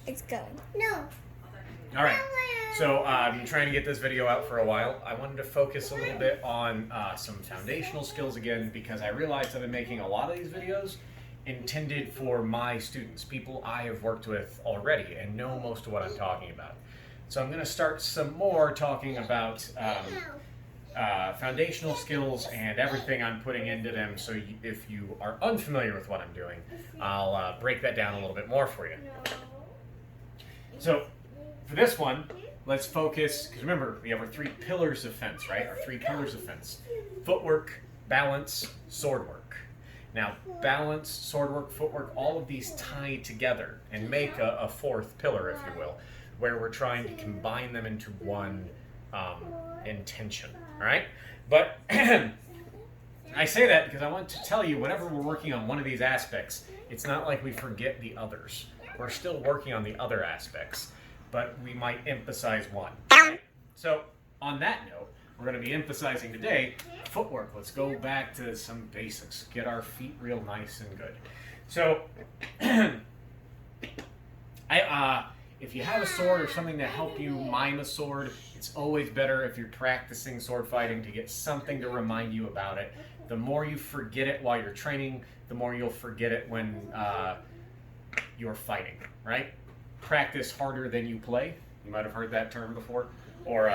It's going. No. All right. So I've been trying to get this video out for a while. I wanted to focus a little bit on some foundational skills again because I realized I've been making a lot of these videos intended for my students, people I have worked with already and know most of what I'm talking about. So I'm going to start some more talking about foundational skills and everything I'm putting into them. So if you are unfamiliar with what I'm doing, I'll break that down a little bit more for you. So for this one, let's focus, because remember, we have our 3 pillars of fence, right? Our 3 pillars of fence. Footwork, balance, sword work. Now, balance, sword work, footwork, all of these tie together and make a 4th pillar, if you will, where we're trying to combine them into one intention, all right? But I say that because I want to tell you, whenever we're working on one of these aspects, it's not like we forget the others. We're still working on the other aspects, but we might emphasize one. Right? So on that note, we're going to be emphasizing today footwork. Let's go back to some basics. Get our feet real nice and good. So if you have a sword or something to help you mime a sword, it's always better if you're practicing sword fighting to get something to remind you about it. The more you forget it while you're training, the more you'll forget it when you're fighting, right? Practice harder than you play. You might have heard that term before. Or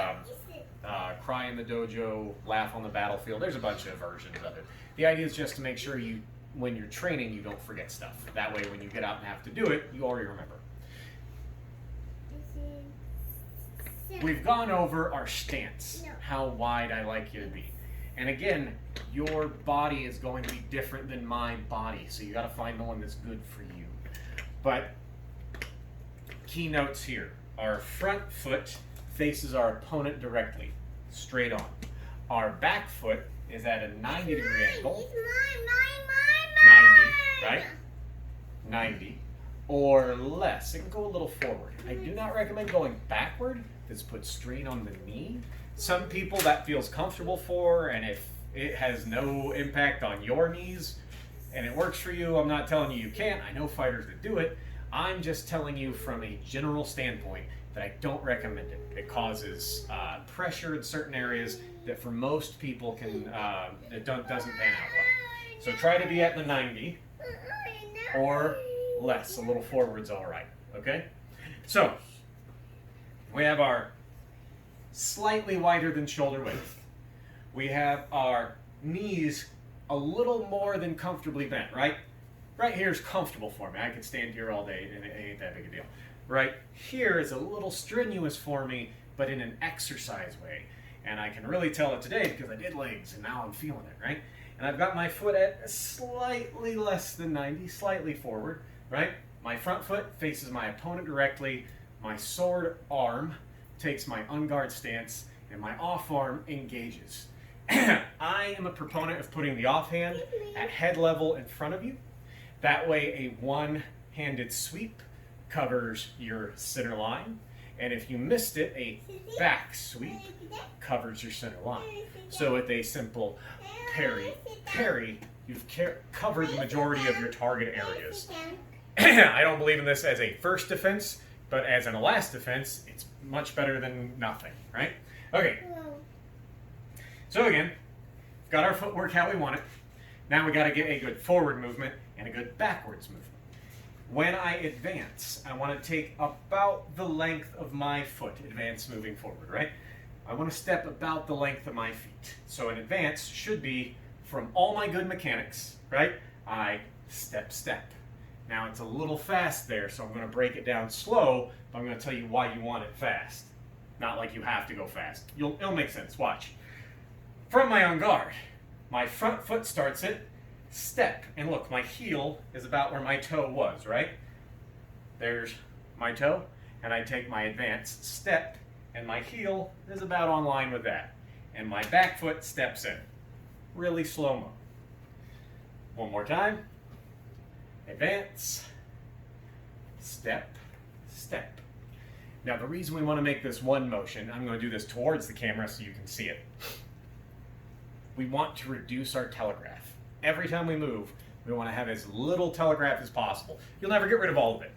cry in the dojo, laugh on the battlefield. There's a bunch of versions of it. The idea is just to make sure when you're training, you don't forget stuff. That way, when you get out and have to do it, you already remember. We've gone over our stance, how wide I like you to be. And again, your body is going to be different than my body, so you got to find the one that's good for you. But key notes here. Our front foot faces our opponent directly, straight on. Our back foot is at a 90-degree angle. 90, right? 90 or less. It can go a little forward. I do not recommend going backward. This puts strain on the knee. Some people that feels comfortable for, and if it has no impact on your knees and it works for you, I'm not telling you you can't. I know fighters that do it. I'm just telling you from a general standpoint that I don't recommend it. It causes pressure in certain areas that for most people it doesn't pan out well. So try to be at the 90 or less. A little forward's all right, okay? So we have our slightly wider than shoulder width. We have our knees a little more than comfortably bent, right? Right here is comfortable for me. I could stand here all day and it ain't that big a deal. Right here is a little strenuous for me, but in an exercise way. And I can really tell it today because I did legs and now I'm feeling it, right? And I've got my foot at slightly less than 90, slightly forward, right? My front foot faces my opponent directly. My sword arm takes my unguard stance and my off arm engages. I am a proponent of putting the offhand at head level in front of you. That way a one-handed sweep covers your center line, and if you missed it, a back sweep covers your center line. So with a simple parry, you've covered the majority of your target areas. I don't believe in this as a first defense, but as an last defense, it's much better than nothing, right? Okay. So again, got our footwork how we want it. Now we got to get a good forward movement and a good backwards movement. When I advance, I want to take about the length of my foot, advance moving forward, right? I want to step about the length of my feet. So an advance should be from all my good mechanics, right? I step. Now it's a little fast there, so I'm going to break it down slow, but I'm going to tell you why you want it fast. Not like you have to go fast. It'll make sense, watch. From my on guard, my front foot starts it, step, and look, my heel is about where my toe was, right? There's my toe, and I take my advanced step, and my heel is about on line with that. And my back foot steps in. Really slow-mo. One more time. Advance, step. Now the reason we want to make this one motion, I'm going to do this towards the camera so you can see it. We want to reduce our telegraph. Every time we move, we want to have as little telegraph as possible. You'll never get rid of all of it,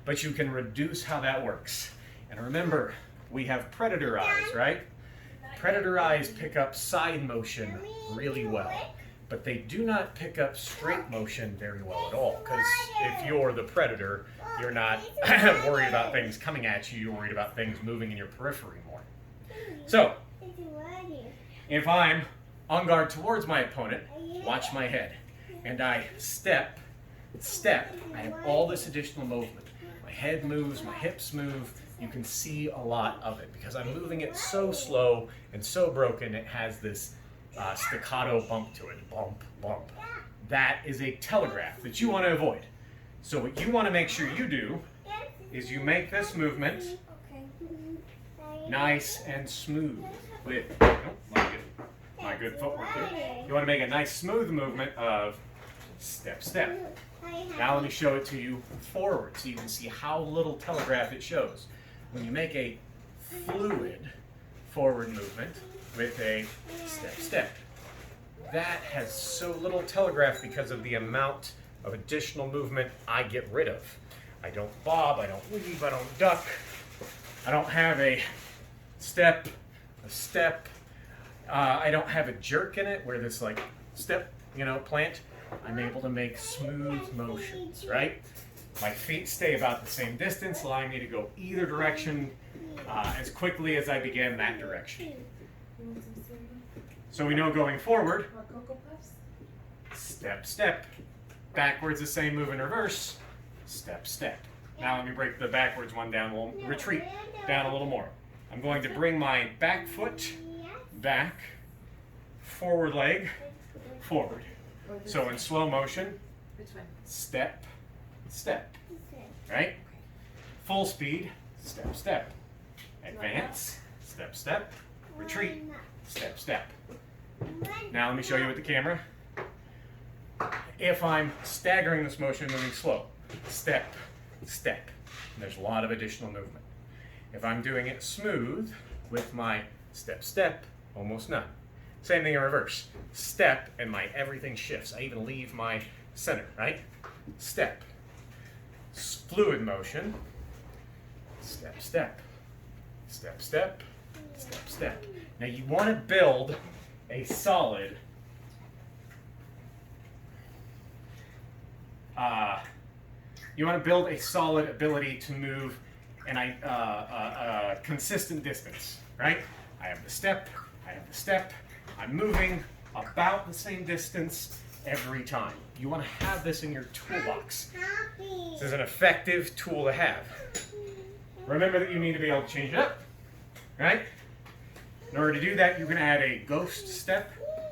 but you can reduce how that works. And remember, we have predator eyes, right? Predator eyes pick up side motion really well, but they do not pick up straight motion very well at all, because if you're the predator, you're not worried about things coming at you, you're worried about things moving in your periphery more. So, if I'm on guard towards my opponent, watch my head, and I step, I have all this additional movement. My head moves, my hips move. You can see a lot of it because I'm moving it so slow and so broken, it has this staccato bump to it. Bump, bump. That is a telegraph that you want to avoid. So what you want to make sure you do is you make this movement nice and smooth with my good footwork here. You want to make a nice smooth movement of step, step. Now let me show it to you forward so you can see how little telegraph it shows. When you make a fluid forward movement with a step, step, that has so little telegraph because of the amount of additional movement I get rid of. I don't bob, I don't weave, I don't duck. I don't have a step, I don't have a jerk in it where this like step, plant. I'm able to make smooth motions, right? My feet stay about the same distance, allowing me to go either direction as quickly as I began that direction. So we know going forward, step, step. Backwards, the same move in reverse, step, step. Now let me break the backwards one down, we'll retreat down a little more. I'm going to bring my back foot back, forward leg, forward. So in slow motion, step, step, right? Full speed, step, step. Advance, step, step. Retreat, step, step. Now let me show you with the camera. If I'm staggering this motion, moving slow, step, step. There's a lot of additional movement. If I'm doing it smooth with my step, step, almost none. Same thing in reverse. Step and my everything shifts. I even leave my center, right? Step. Fluid motion. Step, step. Step, step. Step, step. Now you want to build a solid ability to move in a consistent distance, right? I have the step, I'm moving about the same distance every time. You want to have this in your toolbox. This is an effective tool to have. Remember that you need to be able to change it up, right? In order to do that, you can add a ghost step,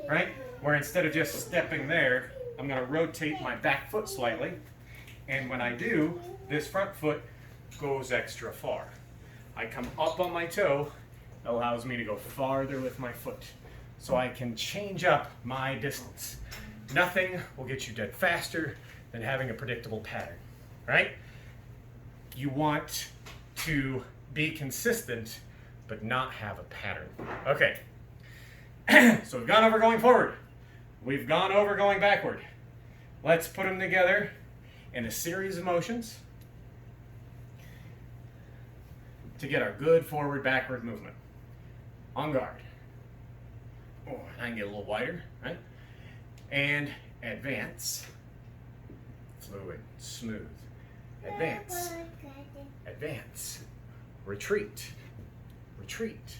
right? Where instead of just stepping there, I'm going to rotate my back foot slightly. And when I do, this front foot goes extra far. I come up on my toe, it allows me to go farther with my foot. So I can change up my distance. Nothing will get you dead faster than having a predictable pattern, right? You want to be consistent, but not have a pattern. Okay, so we've gone over going forward. We've gone over going backward. Let's put them together in a series of motions to get our good forward-backward movement. On guard. Oh, I can get a little wider, right? And advance. Fluid, smooth. Advance. Advance. Retreat. Retreat.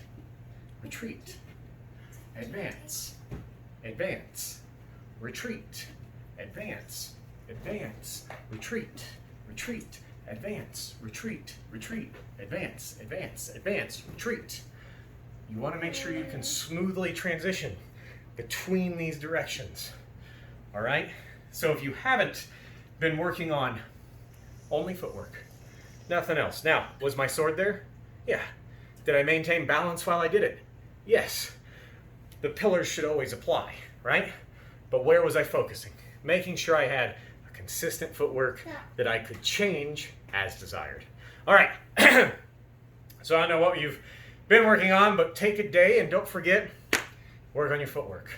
Retreat. Advance. Advance. Retreat. Advance. Advance. Retreat. Retreat. Advance. Retreat. Retreat. Advance. Advance. Advance. Retreat. You want to make sure you can smoothly transition between these directions. All right? So if you haven't been working on only footwork, nothing else. Now, was my sword there? Yeah. Did I maintain balance while I did it? Yes. The pillars should always apply, right? But where was I focusing? Making sure I had a consistent footwork that I could change as desired. All right. So I don't know what you've been working on, but take a day and don't forget, work on your footwork.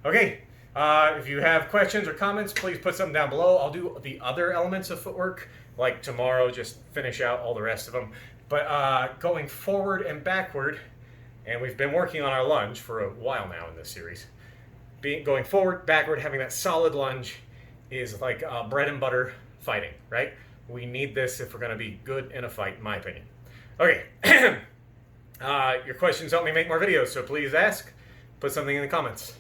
Okay, if you have questions or comments, please put something down below. I'll do the other elements of footwork like tomorrow, just finish out all the rest of them. But going forward and backward, and we've been working on our lunge for a while now in this series. Going forward, backward, having that solid lunge is like bread and butter fighting, right? We need this if we're going to be good in a fight, in my opinion. Okay, your questions help me make more videos, so please ask. Put something in the comments.